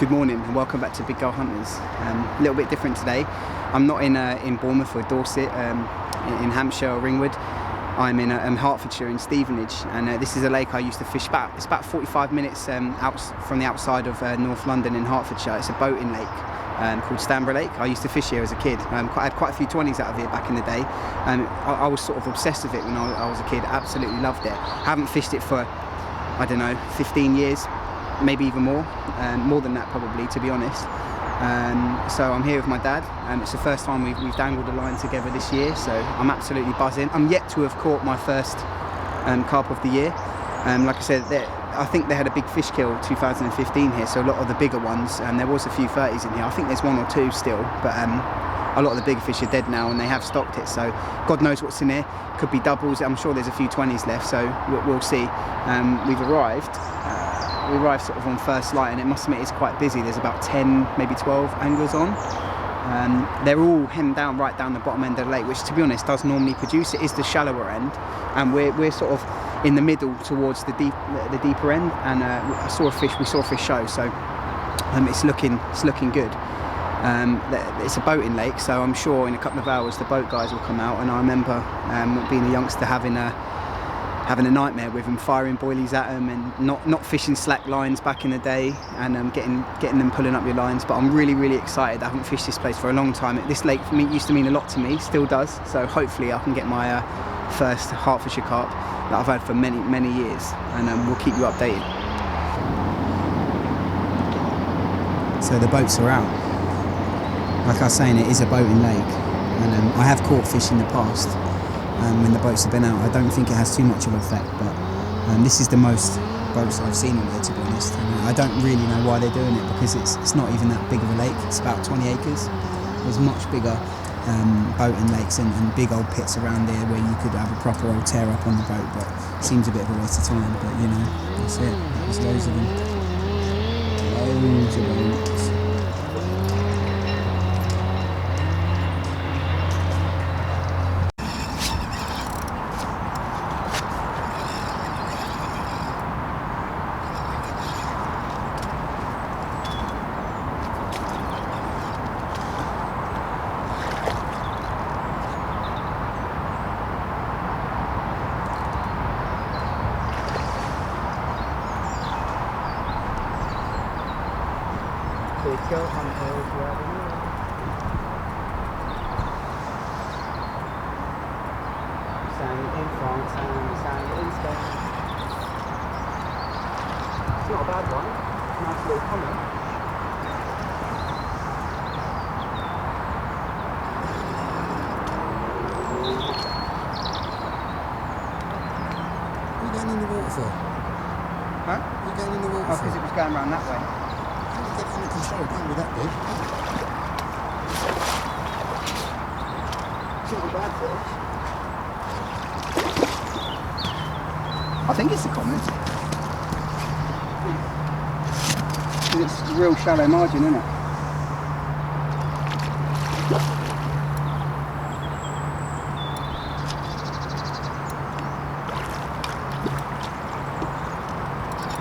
Good morning and welcome back to Big Gull Hunters. A little bit different today. I'm not in Bournemouth or Dorset, in Hampshire or Ringwood. I'm in Hertfordshire in Stevenage, and this is a lake I used to fish it's about 45 minutes out from the outside of North London in Hertfordshire. It's a boating lake called Stanborough Lake. I used to fish here as a kid. I had quite a few 20s out of here back in the day. I was sort of obsessed with it when I was a kid. Absolutely loved it. Haven't fished it for, I don't know, 15 years. Maybe even more than that probably, to be honest. So I'm here with my dad. It's the first time we've dangled a line together this year, so I'm absolutely buzzing. I'm yet to have caught my first carp of the year. Like I said, I think they had a big fish kill 2015 here, so a lot of the bigger ones, and there was a few 30s in here. I think there's one or two still, but a lot of the bigger fish are dead now and they have stocked it, so God knows what's in here. Could be doubles. I'm sure there's a few 20s left, so we'll see. We've arrived. We arrived sort of on first light, and it must admit it's quite busy. There's about 10, maybe 12 anglers on. They're all hemmed down right down the bottom end of the lake, which to be honest does normally produce. It is the shallower end, and we're sort of in the middle towards the deeper end. And we saw a fish show, so it's looking good. It's a boating lake, so I'm sure in a couple of hours the boat guys will come out. And I remember being a youngster having a nightmare with them, firing boilies at them and not fishing slack lines back in the day, and getting them pulling up your lines. But I'm really excited. I haven't fished this place for a long time. This lake for me used to mean a lot to me, still does. So hopefully I can get my first Hertfordshire carp that I've had for many years, and we'll keep you updated. So the boats are out. Like I was saying, it is a boating lake, and I have caught fish in the past. When the boats have been out, I don't think it has too much of an effect, but this is the most boats I've seen on here, to be honest. And I don't really know why they're doing it, because it's not even that big of a lake. It's about 20 acres. There's much bigger boating lakes and big old pits around here where you could have a proper old tear up on the boat, but it seems a bit of a waste of time. But you know, that's it. There's loads of them. Loads of boats. Go hunters, wherever you are. Sand in France and sand in Spain. It's not a bad one. Nice little comment. What are you going in the water for? Huh? What are you going in the water for? Oh, because it was going around that way. Control, can't be that big. It's not a bad fish. I think it's a common. It's a real shallow margin, isn't it?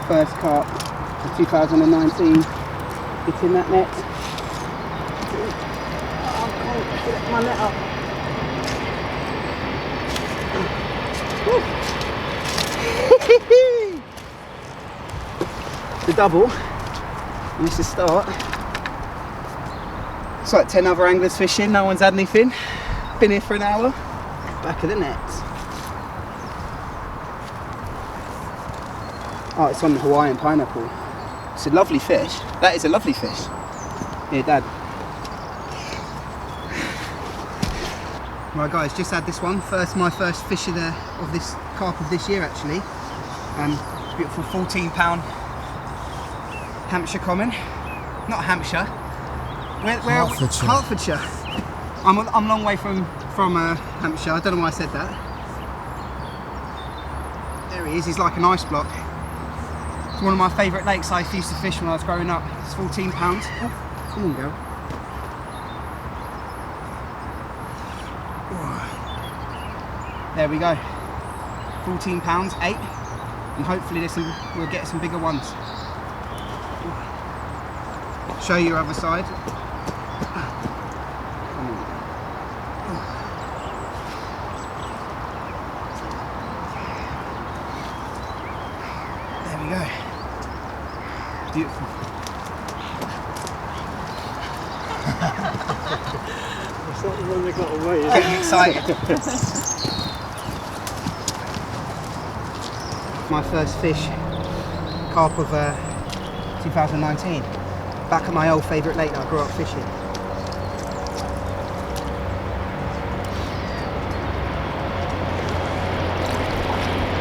First carp of 2019. It's in that net. I can't get my net up. The double. And this is start. It's like 10 other anglers fishing, no one's had anything. Been here for an hour. Back of the net. Oh, it's on the Hawaiian pineapple. It's a lovely fish. That is a lovely fish. Here, Dad. Right guys, just had this one. My first fish of this carp of this year actually. Beautiful 14-pound Hampshire common. Not Hampshire. Where Hertfordshire. Hertfordshire. I'm a long way from Hampshire. I don't know why I said that. There he is. He's like an ice block. It's one of my favourite lakes I used to fish when I was growing up. It's 14 pounds. Oh, come on, girl. There we go. 14 pounds, 8, and hopefully we'll get some bigger ones. Show you your other side. There we go. Beautiful. It's not the one that got away, is it? Getting excited. My first fish, carp of 2019. Back at my old favourite lake that I grew up fishing.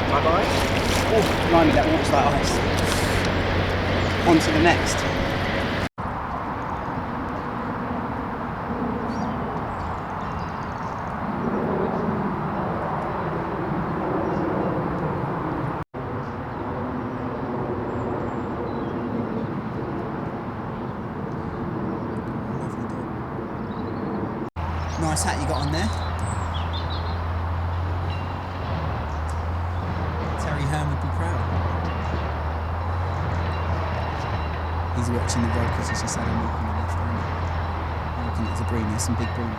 Bye bye. Oh, blimey, that water's like ice. On to the next. Nice hat you got on there. Terry Hearn would be proud. He's watching the rod because he's just had a knock on the left hand. Looking at the bream, there's some big bream.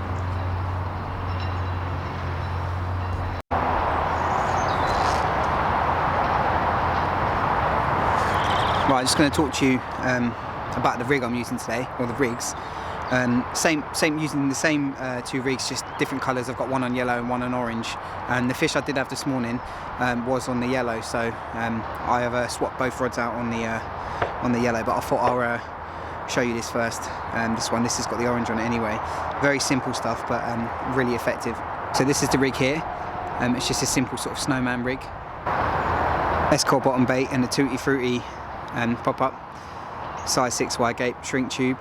Right, I'm just going to talk to you about the rig I'm using today, or the rigs. Same using the same 2 rigs, just different colours. I've got one on yellow and one on orange. And the fish I did have this morning was on the yellow, so I have swapped both rods out on the yellow. But I thought I'll show you this first. This has got the orange on it anyway. Very simple stuff, but really effective. So this is the rig here. It's just a simple sort of snowman rig. S-core bottom bait and a tutti frutti pop up. Size 6 wide gape shrink tube.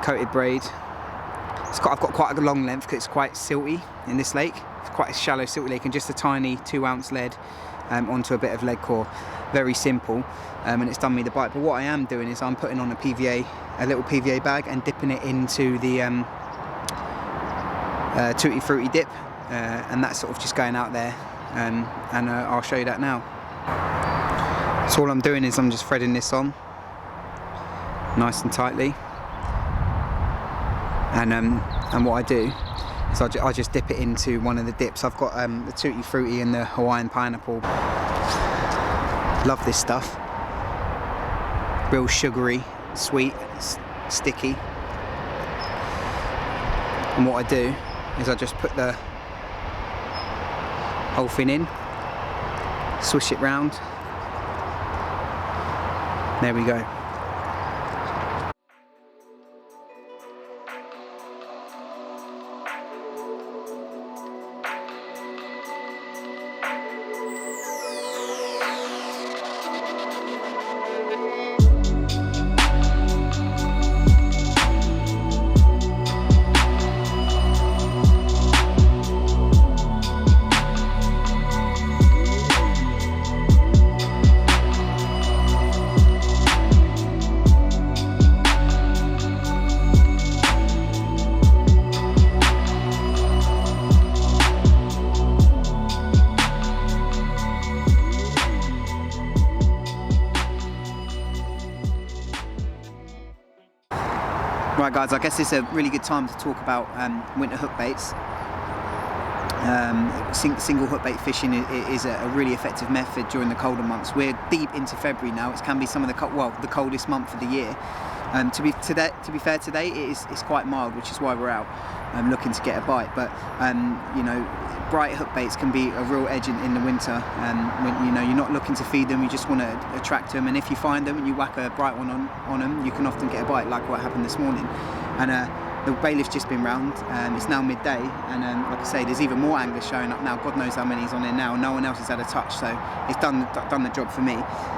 Coated braid. I've got quite a long length because it's quite silty in this lake. It's quite a shallow silty lake, and just a tiny 2-ounce lead onto a bit of lead core. Very simple, and it's done me the bite. But what I am doing is I'm putting on a little PVA bag, and dipping it into the tutti frutti dip, and that's sort of just going out there, and I'll show you that now. So all I'm doing is I'm just threading this on nice and tightly. And what I do is I just dip it into one of the dips. I've got the tutti frutti and the Hawaiian pineapple. Love this stuff. Real sugary, sweet, sticky. And what I do is I just put the whole thing in, swish it round. There we go. Right guys, I guess it's a really good time to talk about winter hook baits. Single hook bait fishing is a really effective method during the colder months. We're deep into February now. It can be some of the coldest month of the year. To be fair, today it's quite mild, which is why we're out looking to get a bite. But you know, bright hook baits can be a real edge in the winter. When you know you're not looking to feed them, you just want to attract them. And if you find them and you whack a bright one on them, you can often get a bite, like what happened this morning. And the bailiff's just been round. It's now midday, and like I say, there's even more anglers showing up now. God knows how many's on there now. No one else has had a touch, so it's done the job for me.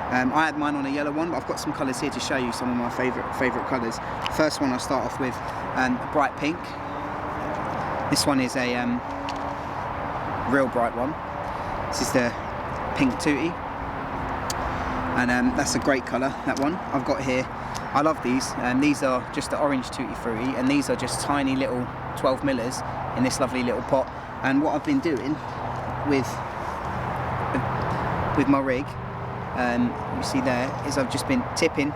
I had mine on a yellow one, but I've got some colours here to show you some of my favourite colours. First one I'll start off with a bright pink. This one is a real bright one. This is the pink tootie, and that's a great colour, that one I've got here. I love these, and these are just the orange tutti frutti, and these are just tiny little 12 millers in this lovely little pot. And what I've been doing with my rig, you see there, is I've just been tipping.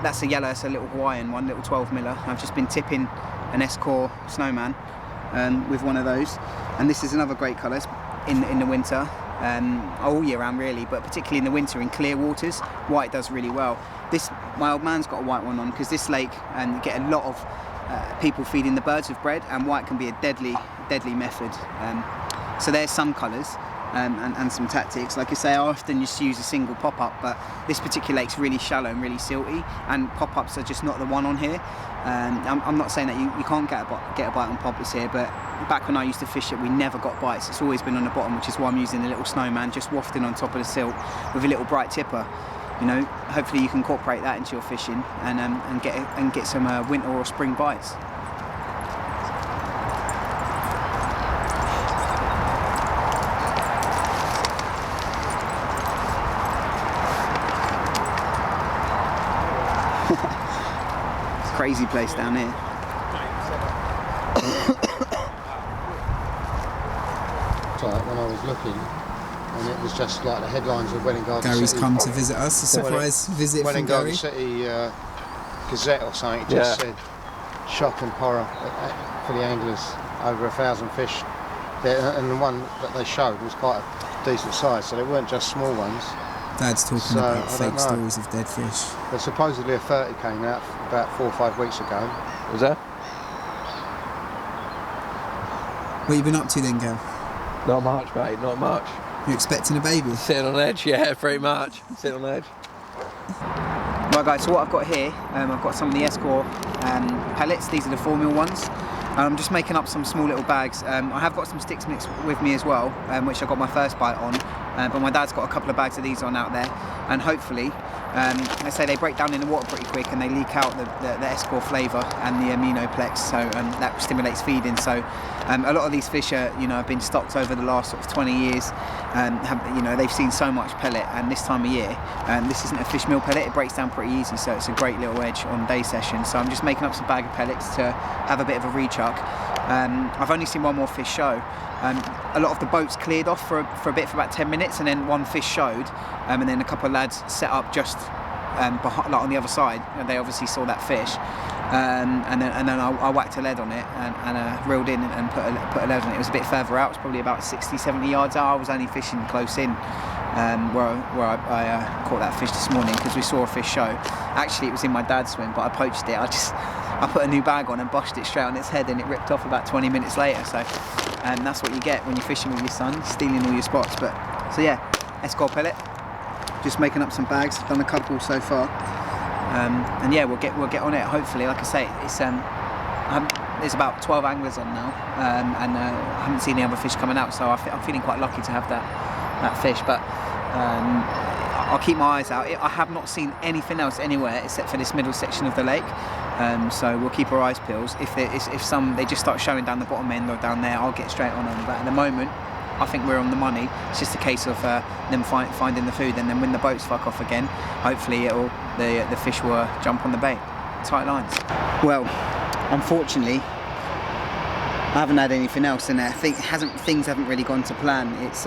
That's a yellow, it's a little Hawaiian one, little 12 miller. I've just been tipping an S-Core Snowman with one of those, and this is another great colour in the winter. All year round really, but particularly in the winter in clear waters, white does really well. My old man's got a white one on because this lake you get a lot of people feeding the birds with bread, and white can be a deadly method. So there's some colours and some tactics. Like I say, I often just use a single pop-up, but this particular lake's really shallow and really silty, and pop-ups are just not the one on here. I'm not saying that you can't get a bite on pop-ups here, but back when I used to fish it, we never got bites. It's always been on the bottom, which is why I'm using a little Snowman just wafting on top of the silt with a little bright tipper. You know, hopefully you can incorporate that into your fishing and get some winter or spring bites. Crazy place down here. When I was looking, and it was just like the headlines of Welling Garden Gary's City. come to visit us, a surprise visit Welling from Garden Gary. City Gazette or something. It just said shock and horror for the anglers, over 1,000 fish there, and the one that they showed was quite a decent size, so they weren't just small ones. Dad's talking So, about I don't fake know. stories of dead fish. But supposedly a 30 came out about 4 or 5 weeks ago. Was there? What have you been up to then, Gav? Not much, mate, not much. You expecting a baby? Sitting on edge, yeah, pretty much. Sitting on edge. Right guys, so what I've got here, I've got some of the S-Core pellets. These are the 4mm ones. I'm just making up some small little bags. I have got some sticks mixed with me as well, which I got my first bite on, but my dad's got a couple of bags of these on out there, and hopefully, I say they break down in the water pretty quick and they leak out the S-Core flavour and the aminoplex, so that stimulates feeding. So a lot of these fish are, have been stocked over the last sort of 20 years. They've seen so much pellet, and this time of year, this isn't a fish meal pellet, it breaks down pretty easy, so it's a great little edge on day session. So I'm just making up some bag of pellets to have a bit of a rechuck. I've only seen one more fish show. A lot of the boats cleared off for about 10 minutes, and then one fish showed, and then a couple of lads set up just behind, like on the other side, and they obviously saw that fish, and then I whacked a lead on it and reeled in and put a lead on it. It was a bit further out, it was probably about 60-70 yards out. I was only fishing close in where I caught that fish this morning, because we saw a fish show. Actually, it was in my dad's swim, but I poached it. I put a new bag on and boshed it straight on its head, and it ripped off about 20 minutes later. So that's what you get when you're fishing with your son, stealing all your spots. But so yeah, S-Core pellet. Just making up some bags. Done a couple so far, and yeah, we'll get on it. Hopefully, like I say, it's there's about 12 anglers on now, and I haven't seen any other fish coming out, so I'm feeling quite lucky to have that fish. But I'll keep my eyes out. I have not seen anything else anywhere except for this middle section of the lake. So we'll keep our eyes peeled. If they just start showing down the bottom end or down there, I'll get straight on them. But at the moment, I think we're on the money. It's just a case of them finding the food, and then when the boats fuck off again, hopefully the fish will jump on the bait. Tight lines. Well, unfortunately, I haven't had anything else, and things haven't really gone to plan. It's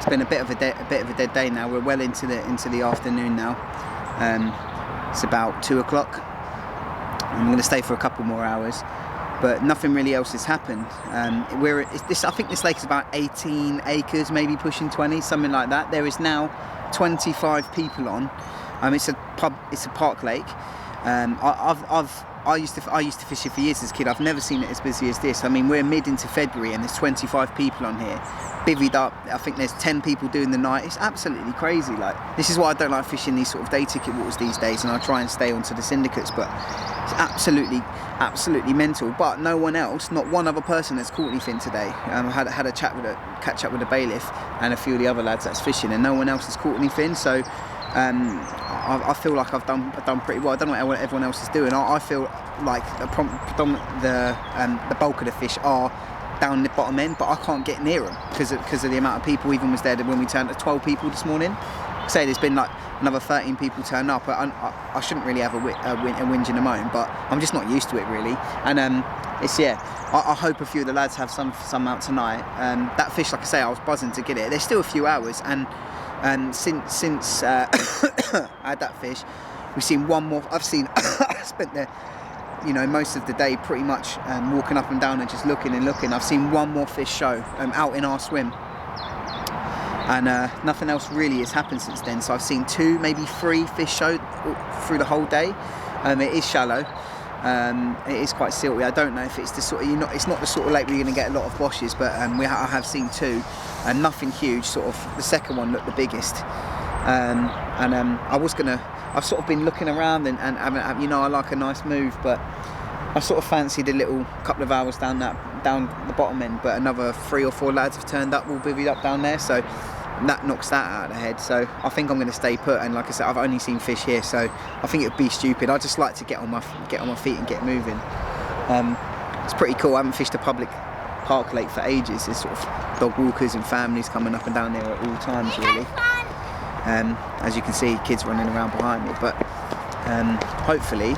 been a bit of a dead day now. We're well into the afternoon now. It's about 2 o'clock. I'm going to stay for a couple more hours, but nothing really else has happened. I think this lake is about 18 acres, maybe pushing 20, something like that. There is now 25 people on. It's a park lake. I used to fish here for years as a kid. I've never seen it as busy as this. I mean, we're mid into February and there's 25 people on here, bivvied up. I think there's 10 people doing the night. It's absolutely crazy. Like, this is why I don't like fishing these sort of day ticket waters these days, and I try and stay onto the syndicates. But it's absolutely mental. But no one else, not one other person has caught anything today. I had a catch up with the bailiff and a few of the other lads that's fishing, and no one else has caught anything. So. I feel like I've done pretty well. I don't know what everyone else is doing. I feel like the bulk of the fish are down the bottom end, but I can't get near them because of the amount of people. Even was there when we turned to 12 people this morning. Say there's been like another 13 people turn up. I shouldn't really have a whinge and a moan, but I'm just not used to it really. And I hope a few of the lads have some out tonight. That fish, like I say, I was buzzing to get it. There's still a few hours, and since I had that fish, we've seen one more. I spent there, most of the day pretty much walking up and down and just looking. I've seen one more fish show out in our swim, and nothing else really has happened since then. So I've seen 2, maybe 3 fish show through the whole day. It is shallow. It is quite silty. I don't know if it's the sort of it's not the sort of lake where you're going to get a lot of washes, but I have seen 2, and nothing huge. Sort of the second one looked the biggest, I've sort of been looking around and I like a nice move, but I sort of fancied a little couple of hours down the bottom end, but another 3 or 4 lads have turned up, all bivvied up down there, so that knocks that out of the head. So I think I'm going to stay put, and like I said, I've only seen fish here, so I think it would be stupid. I just like to get on my feet and get moving. It's pretty cool. I haven't fished a public park lake for ages. There's sort of dog walkers and families coming up and down there at all times really. As you can see, kids running around behind me, but hopefully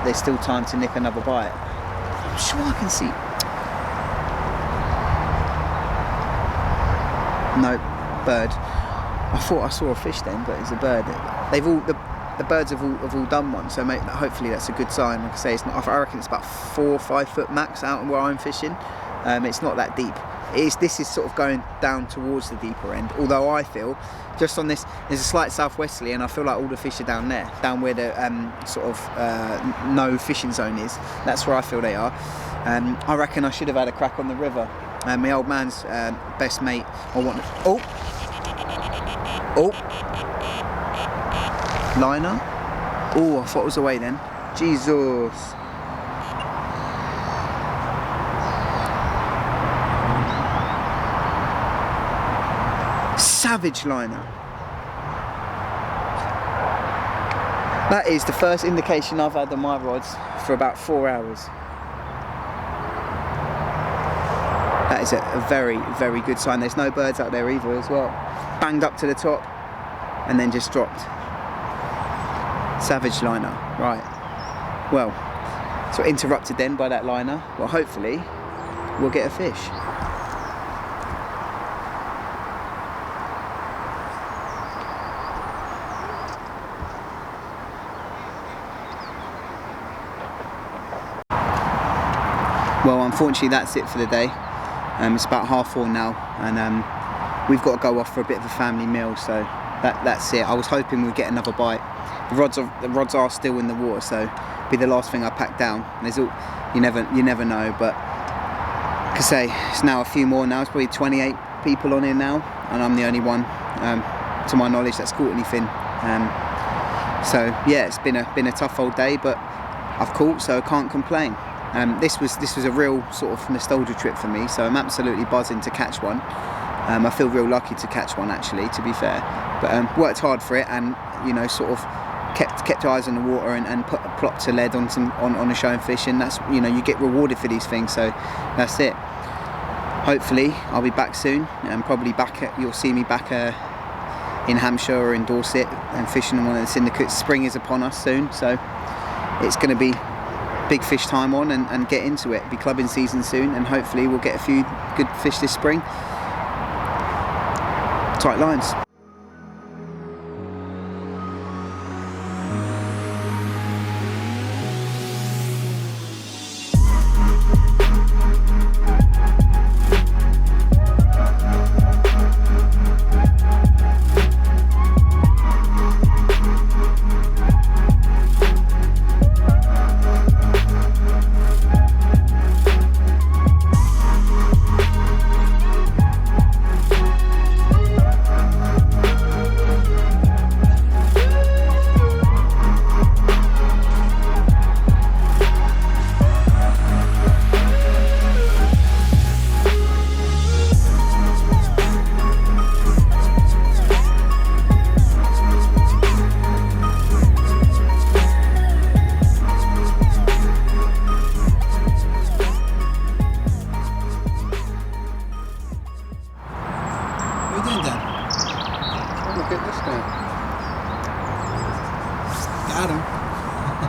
there's still time to nick another bite. I'm sure I can see. No, bird. I thought I saw a fish then, but it's a bird. The birds have all done one, so hopefully that's a good sign. Like I say, it's not. I reckon it's about 4 or 5 foot max out where I'm fishing. It's not that deep. This is sort of going down towards the deeper end. Although I feel just on this, there's a slight southwesterly, and I feel like all the fish are down there, down where the no fishing zone is. That's where I feel they are. I reckon I should have had a crack on the river. My old man's best mate. Oh, liner. Oh, I thought it was away then. Jesus. Savage liner. That is the first indication I've had on my rods for about 4 hours. That is a very, very good sign. There's no birds out there either as well. Banged up to the top and then just dropped. Savage liner, right. Well, so interrupted then by that liner. Well, hopefully we'll get a fish. Well, unfortunately that's it for the day. It's about 4:30 now, and we've got to go off for a bit of a family meal, so that's it. I was hoping we'd get another bite. The rods are still in the water, so it'll be the last thing I pack down. You never know, but like I say, it's now a few more now. It's probably 28 people on here now, and I'm the only one, to my knowledge, that's caught anything. So yeah, it's been a tough old day, but I've caught, so I can't complain. This was a real sort of nostalgia trip for me, so I'm absolutely buzzing to catch one. I feel real lucky to catch one actually, to be fair, but worked hard for it, and sort of kept eyes on the water and plopped a lead on a show and fish, and that's you get rewarded for these things, so that's it. Hopefully I'll be back soon, and probably you'll see me back in Hampshire or in Dorset and fishing on one of the syndicates. Spring is upon us soon, so it's going to be big fish time on and get into it. It'll be clubbing season soon, and hopefully we'll get a few good fish this spring. Tight lines.